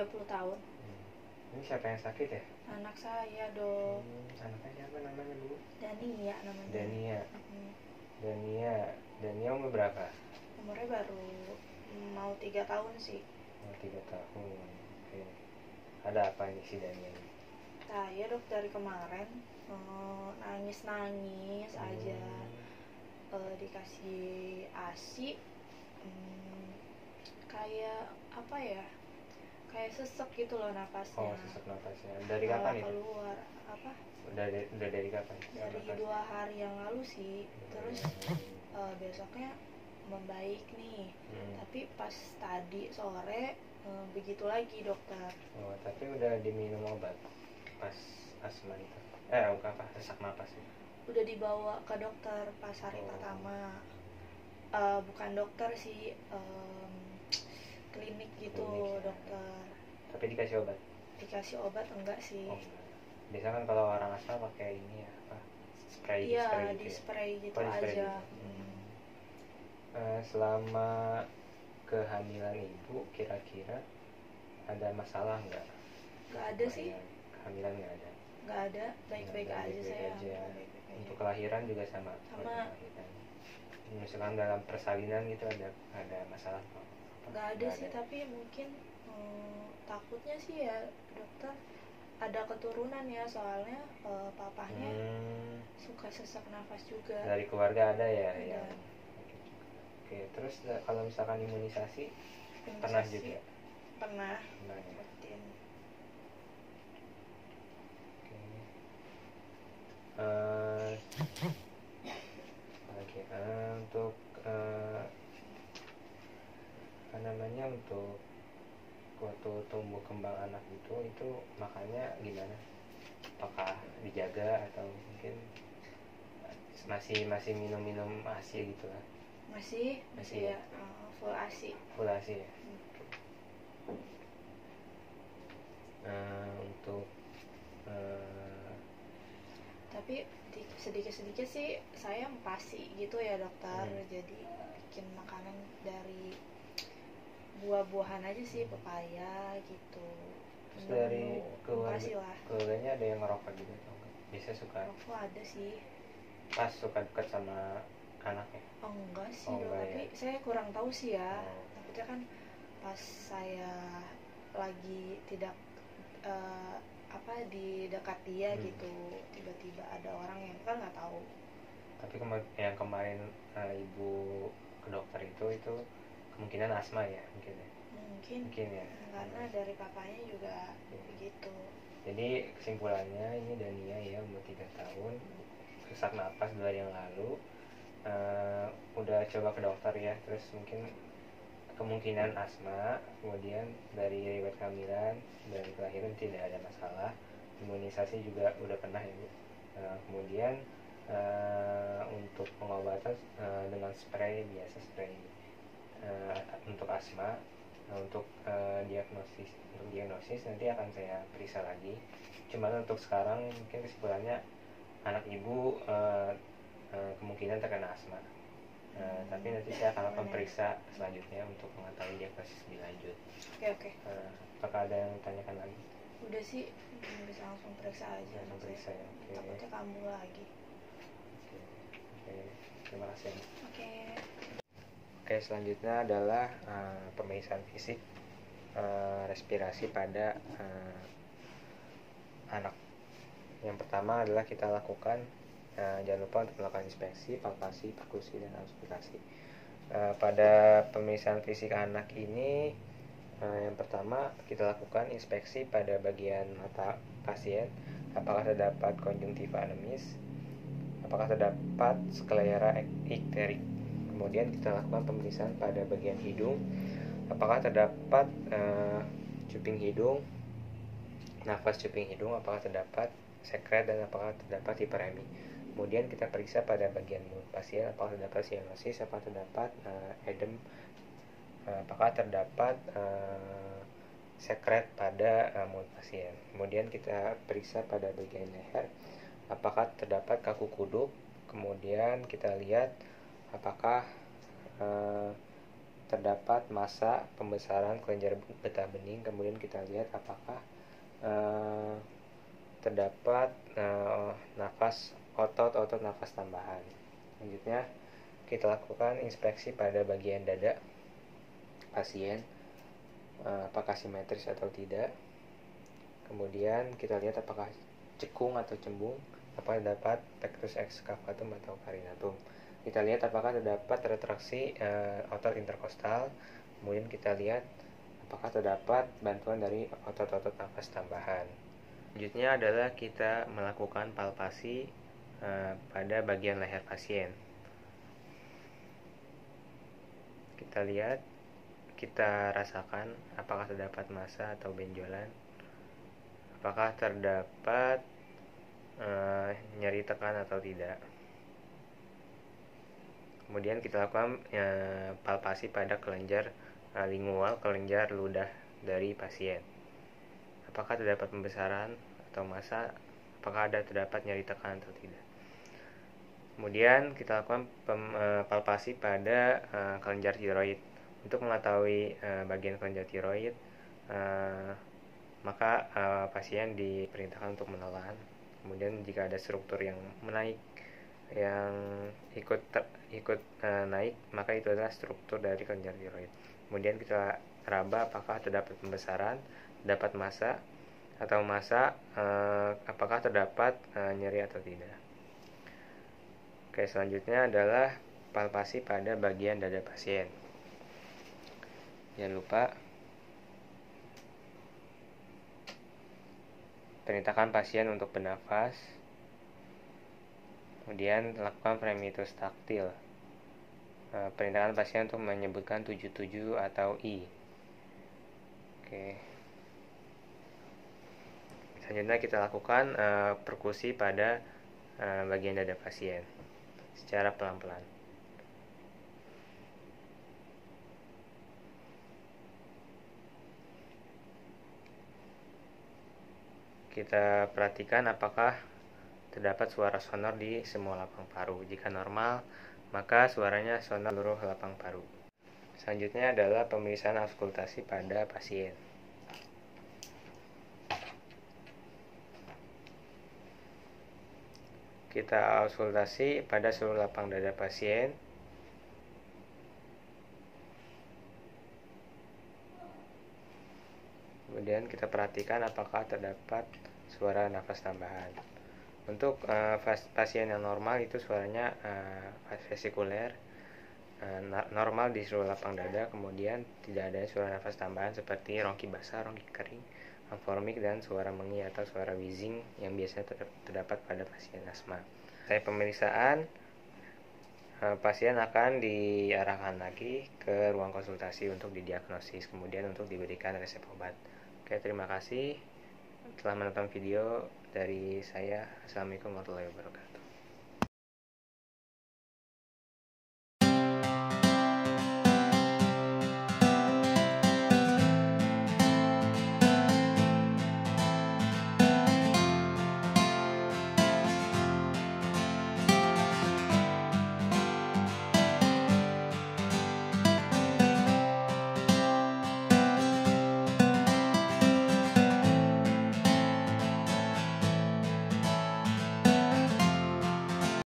30 tahun. Ini siapa yang sakit ya? Anak saya dong. Anaknya siapa namanya, Bu? Dania namanya. Dania. Dania umur berapa? Umurnya baru mau 3 tahun sih. 3 tahun. Oke. Ada apa ini si Dania ini? Saya dok dari kemarin nangis aja. Dikasih ASI, kayak apa ya, kayak sesek gitu loh napasnya. Oh, sesek napasnya. Dari kapan itu? Keluar apa? Udah dari kapan? Dari 2 hari yang lalu sih. Terus besoknya membaik nih. Tapi pas tadi sore begitu lagi dokter. Oh, tapi udah diminum obat pas asma itu? Apa? Sesak napas itu? Udah dibawa ke dokter pas hari pertama. Bukan dokter sih, klinik gitu. Klinik, ya. Dokter. Tapi dikasih obat? Dikasih obat enggak sih. Biasa kan kalau orang asma pakai ini ya, apa? Spray. Iya, di spray gitu aja. Gitu. Selama kehamilan ibu kira-kira ada masalah nggak? Nggak ada sih. Kehamilan nggak ada? Nggak ada, baik-baik aja saya. Untuk kelahiran juga sama. Misalkan dalam persalinan gitu ada masalah? Nggak ada sih, tapi mungkin takutnya sih ya dokter ada keturunan ya, soalnya papahnya suka sesak nafas juga. Dari keluarga ada ya? Ada. Ya. Oke, terus kalau misalkan imunisasi pernah juga? Pernah. Ya. Untuk untuk waktu tumbuh kembang anak itu makannya gimana? Apakah dijaga atau mungkin masih minum ASI gitu lah? Masih ya, full ASI ya. Untuk tapi sedikit sih saya empasi gitu ya dokter. Jadi bikin makanan dari buah-buahan aja sih, pepaya gitu. Terus dari keluarganya ada yang ngerokok gitu atau enggak? Biasanya suka rokok ada sih. Pas suka dekat sama anaknya? Enggak sih tapi ya? Saya kurang tahu sih ya. Takutnya kan pas saya lagi tidak di dekat dia gitu, tiba-tiba ada orang yang kan nggak tahu. Tapi yang kemarin ibu ke dokter itu kemungkinan asma ya mungkin ya, karena dari papanya juga begitu. Jadi kesimpulannya ini Dania ya umur 3 tahun, sesak napas 2 hari yang lalu, udah coba ke dokter ya, terus mungkin kemungkinan asma, kemudian dari riwayat kehamilan dan kelahiran tidak ada masalah, imunisasi juga udah pernah ya Bu. Kemudian untuk pengobatan dengan spray biasa, spray untuk asma. Untuk diagnosis nanti akan saya periksa lagi. Cuman untuk sekarang mungkin kesimpulannya anak ibu kemungkinan terkena asma. Tapi nanti saya akan periksa selanjutnya untuk mengetahui diagnosis lebih lanjut. Oke. Apakah ada yang ditanyakan lagi? Udah sih, bisa langsung periksa aja. Langsung periksa ya. Okay. Takutnya kamu lagi. Oke. Terima kasih. Oke, selanjutnya adalah pemeriksaan fisik respirasi pada anak. Yang pertama adalah kita lakukan, jangan lupa untuk melakukan inspeksi, palpasi, perkusi, dan auskultasi. Pada pemeriksaan fisik anak ini, yang pertama kita lakukan inspeksi pada bagian mata pasien, apakah terdapat konjungtiva anemis, apakah terdapat sklera ikterik. Kemudian kita lakukan pemeriksaan pada bagian hidung, apakah terdapat cuping hidung, nafas cuping hidung, apakah terdapat sekret, dan apakah terdapat hiperemi. Kemudian kita periksa pada bagian mulut pasien, apakah terdapat sianosis, apakah terdapat edem, apakah terdapat sekret pada mulut pasien. Kemudian kita periksa pada bagian leher, apakah terdapat kaku kuduk. Kemudian kita lihat apakah terdapat massa pembesaran kelenjar getah bening. Kemudian kita lihat apakah terdapat otot nafas tambahan. Selanjutnya kita lakukan inspeksi pada bagian dada pasien, apakah simetris atau tidak. Kemudian kita lihat apakah cekung atau cembung, apakah terdapat pectus excavatum atau carinatum. Kita lihat apakah terdapat retraksi otot interkostal. Kemudian kita lihat apakah terdapat bantuan dari otot-otot nafas tambahan. Selanjutnya adalah kita melakukan palpasi pada bagian leher pasien. Kita lihat, kita rasakan apakah terdapat massa atau benjolan, apakah terdapat nyeri tekan atau tidak. Kemudian kita lakukan palpasi pada kelenjar lingual, kelenjar ludah dari pasien. Apakah terdapat pembesaran atau massa, apakah terdapat nyeri tekan atau tidak. Kemudian kita lakukan palpasi pada kelenjar tiroid. Untuk mengetahui bagian kelenjar tiroid, maka pasien diperintahkan untuk menelan. Kemudian jika ada struktur yang menaik, yang ikut naik, maka itu adalah struktur dari kelenjar tiroid. Kemudian kita raba apakah terdapat pembesaran, terdapat massa, apakah terdapat nyeri atau tidak. Oke, selanjutnya adalah palpasi pada bagian dada pasien. Jangan lupa perintahkan pasien untuk bernafas. Kemudian lakukan fremitus taktil. Perintahkan pasien untuk menyebutkan 77 atau I. Oke. Selanjutnya kita lakukan perkusi pada bagian dada pasien secara pelan-pelan. Kita perhatikan apakah terdapat suara sonor di semua lapang paru. Jika normal, maka suaranya sonor seluruh lapang paru. Selanjutnya adalah pemeriksaan auskultasi pada pasien. Kita auskultasi pada seluruh lapang dada pasien. Kemudian kita perhatikan apakah terdapat suara nafas tambahan. Untuk pasien yang normal itu suaranya vesikuler, normal di seluruh lapang dada. Kemudian tidak ada suara nafas tambahan seperti rongki basah, rongki kering, amformik, dan suara mengi atau suara wheezing yang biasanya terdapat pada pasien asma. Setelah pemeriksaan, pasien akan diarahkan lagi ke ruang konsultasi untuk didiagnosis, kemudian untuk diberikan resep obat. Oke, terima kasih telah menonton video dari saya. Assalamualaikum warahmatullahi wabarakatuh.